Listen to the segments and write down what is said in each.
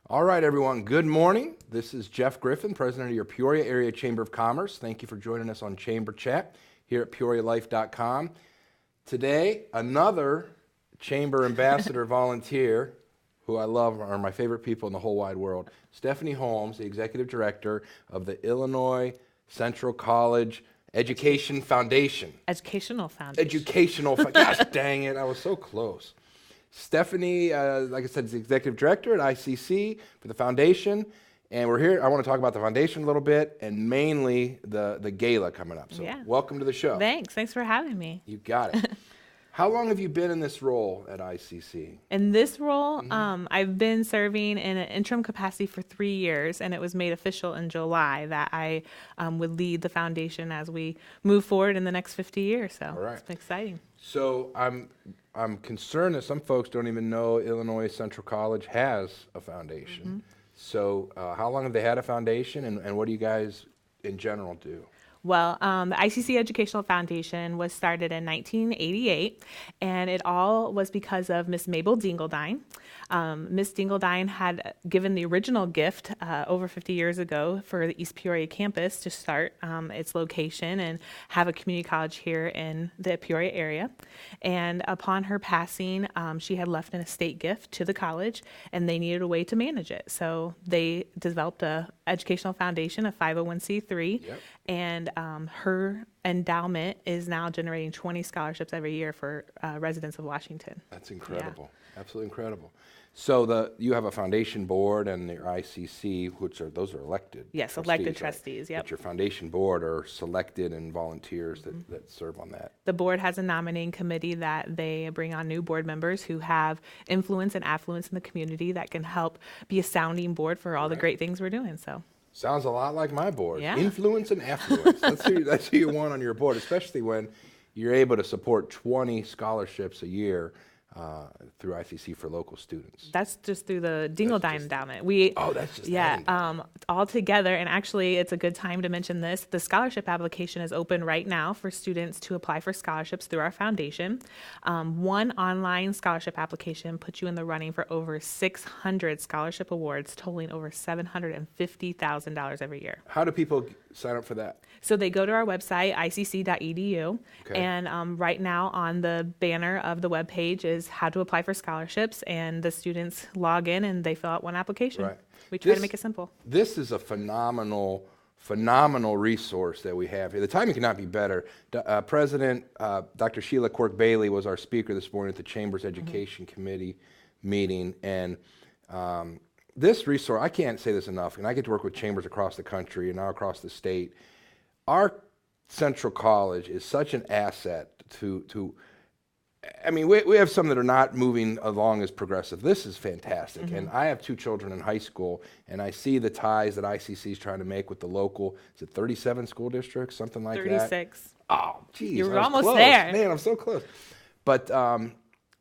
All right, everyone, good morning. This is Jeff Griffin, president of your Peoria Area Chamber of Commerce. Thank you for joining us on Chamber Chat here at PeoriaLife.com. Today, another Chamber Ambassador volunteer, who I love, are my favorite people in the whole wide world, Stephanie Holmes, the Executive Director of the Illinois Central College Education Foundation. Educational Foundation. Gosh dang it, I was so close. Stephanie, like I said, is the Executive Director at ICC for the foundation. And we're here, I want to talk about the foundation a little bit, and mainly the gala coming up. So welcome to the show. Thanks for having me. You got it. How long have you been in this role at ICC? In this role, I've been serving in an interim capacity for 3 years, and it was made official in July that I would lead the foundation as we move forward in the next 50 years. So It's been exciting. So I'm concerned that some folks don't even know Illinois Central College has a foundation. So how long have they had a foundation, and what do you guys in general do? Well, the ICC Educational Foundation was started in 1988, and it all was because of Miss Mabel Dingledine. Miss Dingledine had given the original gift over 50 years ago for the East Peoria campus to start its location and have a community college here in the Peoria area. And upon her passing, she had left an estate gift to the college, and they needed a way to manage it. So they developed a educational foundation, a 501c3, and her endowment is now generating 20 scholarships every year for residents of Washington. That's incredible. Absolutely incredible. So you have a foundation board and your ICC, those are elected. Yes, elected trustees. But your foundation board are selected and volunteers that serve on that. The board has a nominating committee that they bring on new board members who have influence and affluence in the community that can help be a sounding board for all the great things we're doing. So. Sounds a lot like my board. Yeah. Influence and affluence. That's who you want on your board, especially when you're able to support 20 scholarships a year through ICC for local students. That's just through the Dingledine endowment. That's just all together. And actually, it's a good time to mention this. The scholarship application is open right now for students to apply for scholarships through our foundation. One online scholarship application puts you in the running for over 600 scholarship awards, totaling over $750,000 every year. How do people sign up for that? So they go to our website, icc.edu, and right now on the banner of the webpage is how to apply for scholarships, and the students log in and they fill out one application. Right. We try to make it simple. This is a phenomenal resource that we have here. The timing could not be better. President Dr. Sheila Quirk-Bailey was our speaker this morning at the Chamber's Education Committee meeting, and this resource, I can't say this enough, and I get to work with chambers across the country and now across the state. Our Central College is such an asset to I mean, we have some that are not moving along as progressive. This is fantastic. And I have 2 children in high school, and I see the ties that ICC is trying to make with the local, is it 37 school districts, something like 36. that? 36. Oh, geez. You're almost close. there. Man, I'm so close. But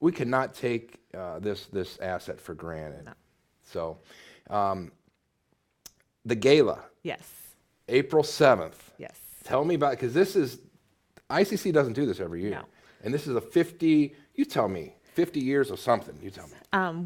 we cannot take this asset for granted. No. So the gala. Yes. April 7th. Yes. Tell me about, because ICC doesn't do this every year. No. And this is a 50 years of something, you tell me.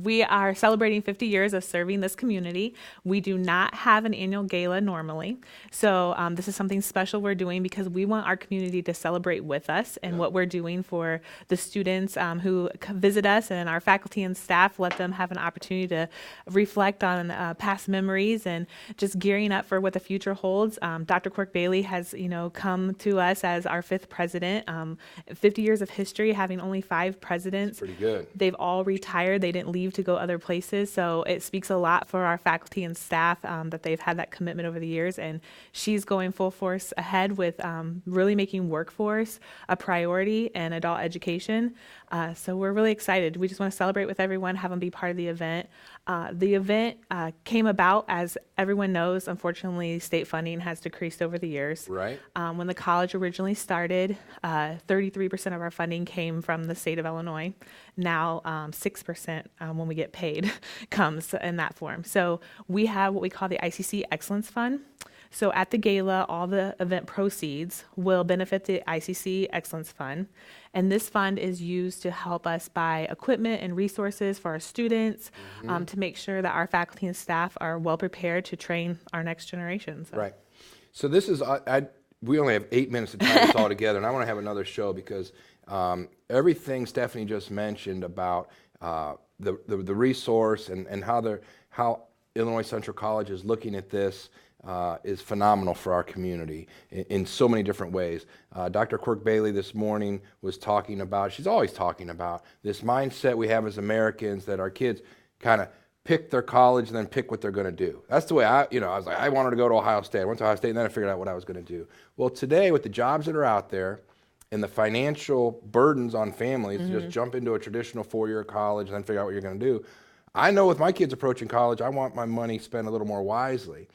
We are celebrating 50 years of serving this community. We do not have an annual gala normally. So this is something special we're doing because we want our community to celebrate with us and what we're doing for the students who visit us, and our faculty and staff, let them have an opportunity to reflect on past memories and just gearing up for what the future holds. Dr. Quirk-Bailey has, come to us as our 5th president. 50 years of history, having only 5 presidents. Pretty good. They've all retired. They didn't leave to go other places. So it speaks a lot for our faculty and staff that they've had that commitment over the years. And she's going full force ahead with really making workforce a priority and adult education. So we're really excited. We just want to celebrate with everyone, have them be part of the event. The event came about, as everyone knows, unfortunately, state funding has decreased over the years. Right. When the college originally started, 33% of our funding came from the state of Illinois. Now 6% when we get paid comes in that form. So we have what we call the ICC Excellence Fund. So at the gala, all the event proceeds will benefit the ICC Excellence Fund. And this fund is used to help us buy equipment and resources for our students, to make sure that our faculty and staff are well prepared to train our next generation. So. Right. So this is, we only have 8 minutes to tie this all together, and I want to have another show because everything Stephanie just mentioned about the resource and how Illinois Central College is looking at this is phenomenal for our community in so many different ways. Dr. Quirk-Bailey this morning was talking about, she's always talking about this mindset we have as Americans that our kids kind of pick their college and then pick what they're going to do. That's the way I was like, I wanted to go to Ohio State. I went to Ohio State and then I figured out what I was going to do. Well, today with the jobs that are out there and the financial burdens on families to just jump into a traditional 4-year college and then figure out what you're going to do, I know with my kids approaching college, I want my money spent a little more wisely.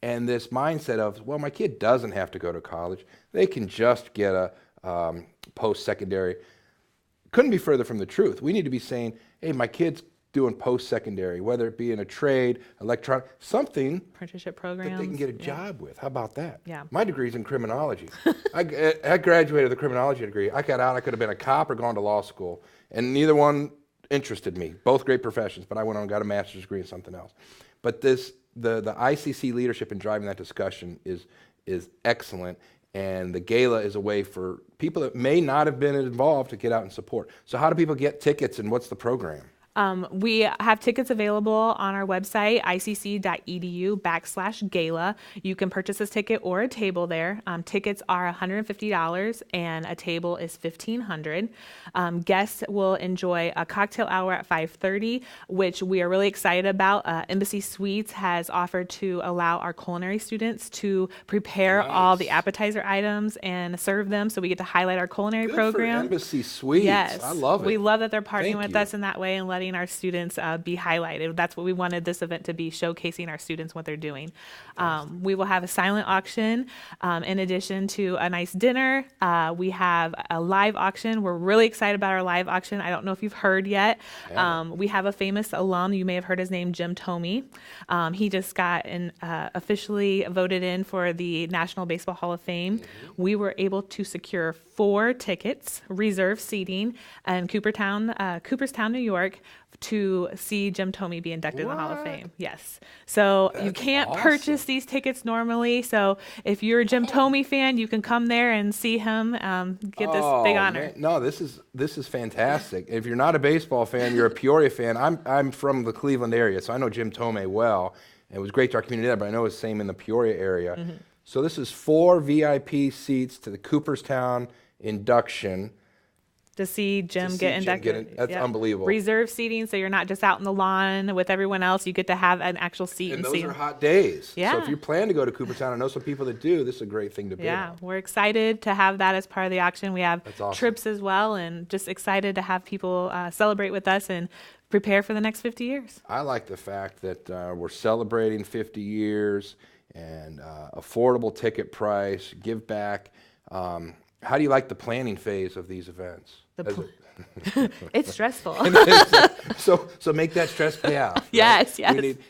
And this mindset of, well, my kid doesn't have to go to college. They can just get a post-secondary. Couldn't be further from the truth. We need to be saying, hey, my kid's doing post-secondary, whether it be in a trade, electronic, something Apprenticeship programs. that they can get a job with. How about that? Yeah. My degree's in criminology. I graduated with a criminology degree. I got out, I could have been a cop or gone to law school, and neither one interested me. Both great professions, but I went on and got a master's degree in something else. But the ICC leadership in driving that discussion is excellent, and the gala is a way for people that may not have been involved to get out and support. So how do people get tickets, and what's the program? We have tickets available on our website, icc.edu/gala. You can purchase a ticket or a table there. Tickets are $150 and a table is $1,500. Guests will enjoy a cocktail hour at 5:30, which we are really excited about. Embassy Suites has offered to allow our culinary students to prepare all the appetizer items and serve them, so we get to highlight our culinary program. For Embassy Suites. Yes. I love it. We love that they're partnering Thank with you. us in that way and letting our students be highlighted. That's what we wanted this event to be, showcasing our students what they're doing. We will have a silent auction in addition to a nice dinner. We have a live auction. We're really excited about our live auction. I don't know if you've heard yet. We have a famous alum. You may have heard his name, Jim Thome. He just got officially voted in for the National Baseball Hall of Fame. We were able to secure 4 tickets, reserved seating, in Cooperstown, New York, to see Jim Thome be inducted in the Hall of Fame. Yes. So you can't purchase these tickets normally. So if you're a Jim Thome fan, you can come there and see him get this big honor. Man. No, this is fantastic. If you're not a baseball fan, you're a Peoria fan. I'm from the Cleveland area, so I know Jim Thome well. And it was great to our community there, but I know it's the same in the Peoria area. So this is 4 VIP seats to the Cooperstown induction. To see Jim get inducted. That's unbelievable. Reserve seating, so you're not just out in the lawn with everyone else. You get to have an actual seat and see. And those are hot days. Yeah. So if you plan to go to Cooperstown, I know some people that do, this is a great thing to be Yeah, on. we're excited to have that as part of the auction. We have That's awesome. trips as well, and just excited to have people celebrate with us and prepare for the next 50 years. I like the fact that we're celebrating 50 years and affordable ticket price, give back. How do you like the planning phase of these events? It's stressful. So make that stress pay out. Right? Yes.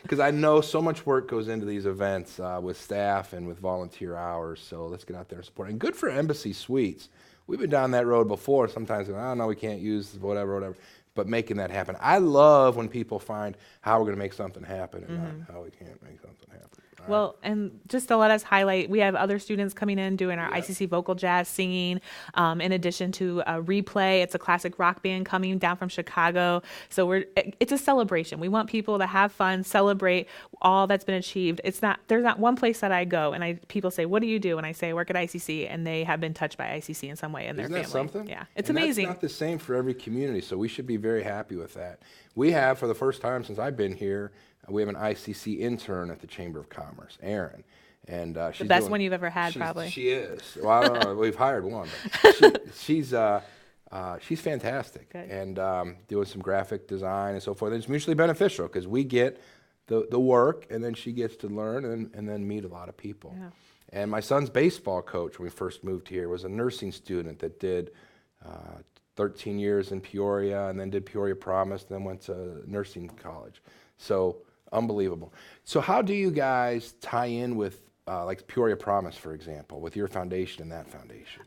Because I know so much work goes into these events with staff and with volunteer hours. So let's get out there and support. And good for Embassy Suites. We've been down that road before. Sometimes, oh no, we can't use whatever. But making that happen. I love when people find how we're going to make something happen and not how we can't make something happen. Well, and just to let us highlight, we have other students coming in doing our ICC vocal jazz singing, in addition to a replay. It's a classic rock band coming down from Chicago. So it's a celebration. We want people to have fun, celebrate all that's been achieved. There's not one place that I go and people say, what do you do? And I say, I work at ICC, and they have been touched by ICC in some way in their family. Isn't that something? Yeah, it's and amazing. That's not the same for every community, so we should be very happy with that. We have, for the first time since I've been here, we have an ICC intern at the Chamber of Commerce, Erin. And she's the best one you've ever had, probably. She is. Well, I don't know. We've hired one. But she's fantastic. Good. And doing some graphic design and so forth. And it's mutually beneficial because we get the work, and then she gets to learn and then meet a lot of people. Yeah. And my son's baseball coach, when we first moved here, was a nursing student that did 13 years in Peoria and then did Peoria Promise, then went to nursing college. So unbelievable. So how do you guys tie in with like Peoria Promise, for example, with your foundation and that foundation?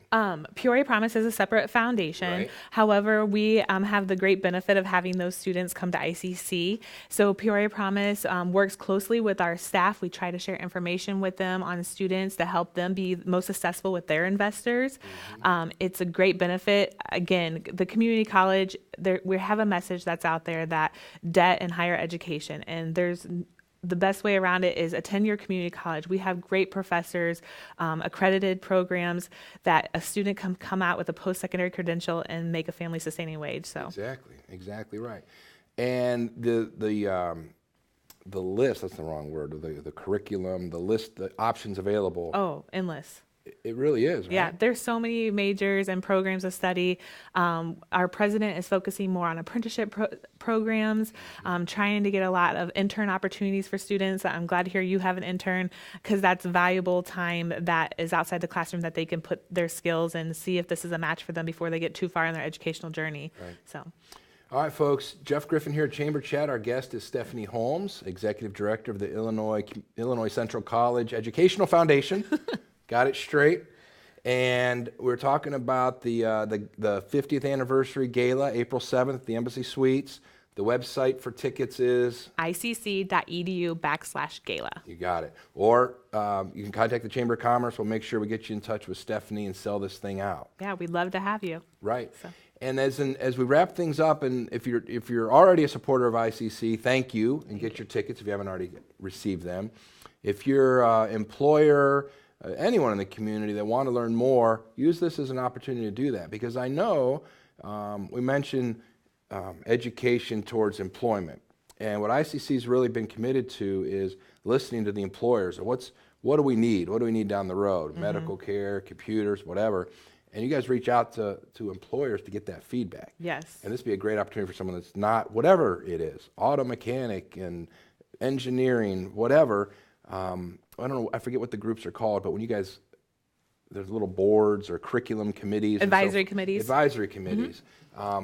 Peoria Promise is a separate foundation. Right. However, we have the great benefit of having those students come to ICC. So Peoria Promise works closely with our staff. We try to share information with them on students to help them be most successful with their investors. It's a great benefit. Again, the community college, we have a message that's out there that debt and higher education, and the best way around it is attend your community college. We have great professors, accredited programs that a student can come out with a post-secondary credential and make a family sustaining wage. So Exactly right. And the list, that's the wrong word, the curriculum, the list, the options available. Oh, endless. It really is, right? Yeah, there's so many majors and programs of study. Our president is focusing more on apprenticeship programs, trying to get a lot of intern opportunities for students. I'm glad to hear you have an intern, because that's valuable time that is outside the classroom that they can put their skills and see if this is a match for them before they get too far in their educational journey. Right. So. All right, folks. Jeff Griffin here at Chamber Chat. Our guest is Stephanie Holmes, Executive Director of the Illinois Central College Educational Foundation. Got it straight. And we're talking about the 50th anniversary gala, April 7th at the Embassy Suites. The website for tickets is icc.edu/gala. You got it. Or you can contact the Chamber of Commerce. We'll make sure we get you in touch with Stephanie and sell this thing out. Yeah, we'd love to have you. Right. So. And as we wrap things up, and if you're already a supporter of ICC, thank you, and get your tickets if you haven't already received them. If you're employer, anyone in the community that want to learn more, use this as an opportunity to do that, because I know we mentioned education towards employment, and what ICC has really been committed to is listening to the employers. What do we need? What do we need down the road? Medical care, computers, whatever. And you guys reach out to employers to get that feedback. Yes. And this would be a great opportunity for someone that's not, whatever it is, auto mechanic and engineering, whatever. I don't know, I forget what the groups are called, but when you guys, there's little boards or curriculum committees. Advisory committees. Advisory committees.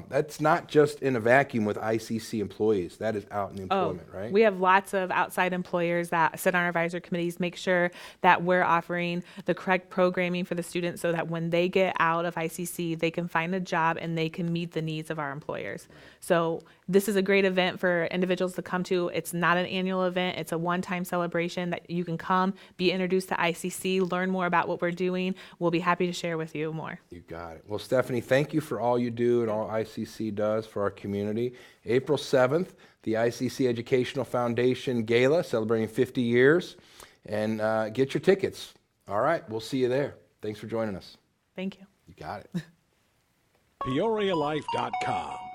That's not just in a vacuum with ICC employees. That is out in the employment, right? We have lots of outside employers that sit on our advisory committees, make sure that we're offering the correct programming for the students so that when they get out of ICC, they can find a job and they can meet the needs of our employers. So this is a great event for individuals to come to. It's not an annual event. It's a one-time celebration that you can come, be introduced to ICC, learn more about what we're doing. We'll be happy to share with you more. You got it. Well, Stephanie, thank you for all you do and all ICC does for our community. April 7th, the ICC Educational Foundation Gala, celebrating 50 years. And get your tickets. All right, we'll see you there. Thanks for joining us. Thank you. You got it. PeoriaLife.com